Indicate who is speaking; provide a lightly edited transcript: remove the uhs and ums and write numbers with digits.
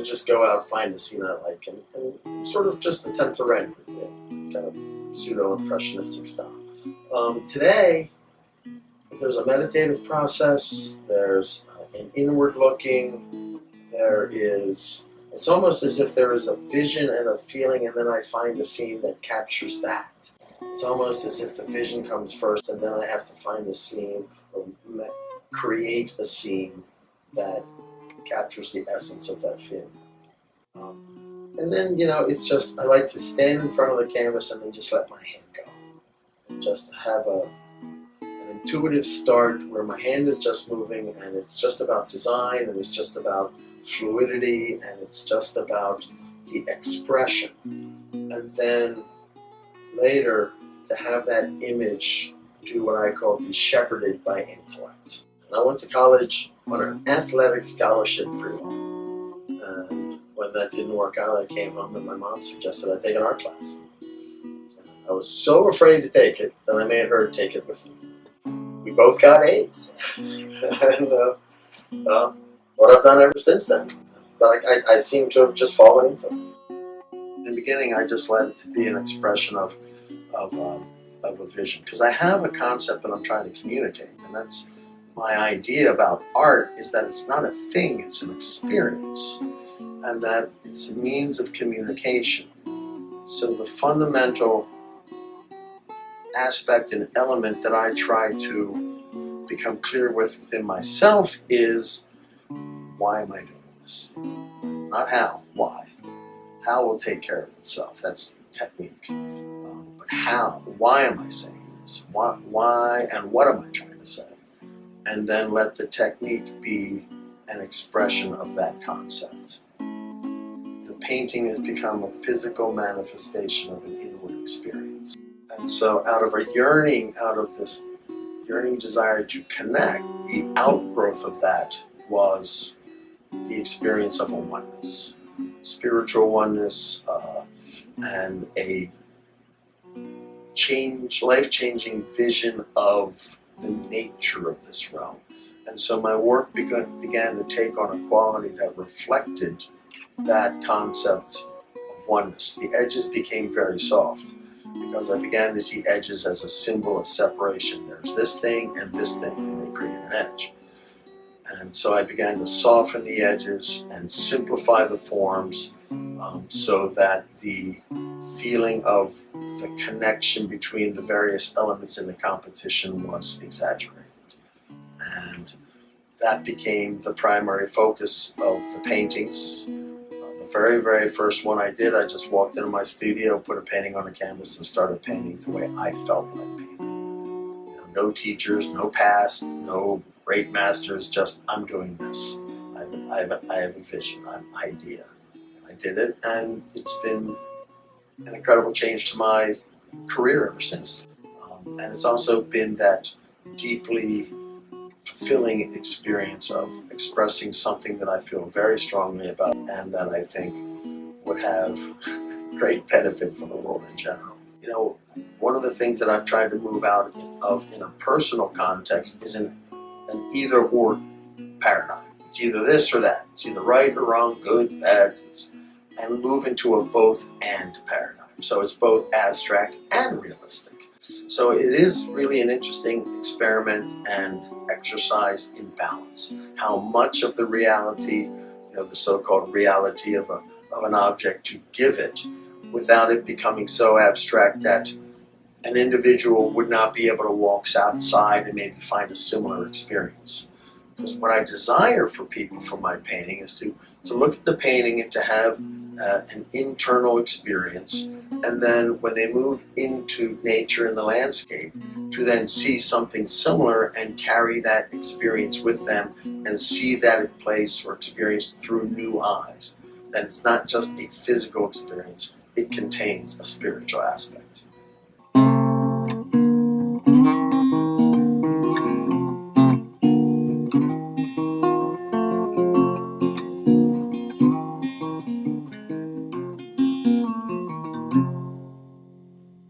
Speaker 1: always just go out and find a scene I like and sort of just attempt to render it, kind of pseudo-impressionistic style. Today, there's a meditative process, there's an inward looking, it's almost as if there is a vision and a feeling, and then I find a scene that captures that. It's almost as if the vision comes first, and then I have to find a scene or create a scene that captures the essence of that feeling. And then, it's just, I like to stand in front of the canvas and then just let my hand go. And just have an intuitive start where my hand is just moving, and it's just about design, and it's just about fluidity, and it's just about the expression. And then later, to have that image do what I call be shepherded by intellect. And I went to college on an athletic scholarship pre-law. And when that didn't work out, I came home and my mom suggested I take an art class. And I was so afraid to take it that I made her take it with me. We both got A's. And what I've done ever since then. But I seem to have just fallen into it. In the beginning, I just let it to be an expression of a vision, because I have a concept that I'm trying to communicate, and that's my idea about art, is that it's not a thing, it's an experience, and that it's a means of communication. So the fundamental aspect and element that I try to become clear within myself is, why am I doing this? Not how, why. How will take care of itself, that's technique. But how, why am I saying this? Why and what am I trying to say? And then let the technique be an expression of that concept. The painting has become a physical manifestation of an inward experience. And so out of this yearning desire to connect, the outgrowth of that was the experience of a oneness, spiritual oneness, and a life-changing vision of the nature of this realm. And so my work began to take on a quality that reflected that concept of oneness. The edges became very soft because I began to see edges as a symbol of separation. There's this thing, and they create an edge. And so I began to soften the edges and simplify the forms, so that the feeling of the connection between the various elements in the competition was exaggerated. And that became the primary focus of the paintings. The very, very first one I did, I just walked into my studio, put a painting on a canvas, and started painting the way I felt like painting. No teachers, no past, no great masters, just I'm doing this. I have a vision, an idea. And I did it, and it's been an incredible change to my career ever since. And it's also been that deeply fulfilling experience of expressing something that I feel very strongly about and that I think would have great benefit for the world in general. One of the things that I've tried to move out of in a personal context is an either-or paradigm. It's either this or that. It's either right or wrong, good, bad, and move into a both-and paradigm. So it's both abstract and realistic. So it is really an interesting experiment and exercise in balance. How much of the reality, the so-called reality of an object to give it, without it becoming so abstract that an individual would not be able to walk outside and maybe find a similar experience. Because what I desire for people from my painting is to look at the painting and to have an internal experience, and then when they move into nature and the landscape, to then see something similar and carry that experience with them and see that place or experience through new eyes. That it's not just a physical experience, it contains a spiritual aspect.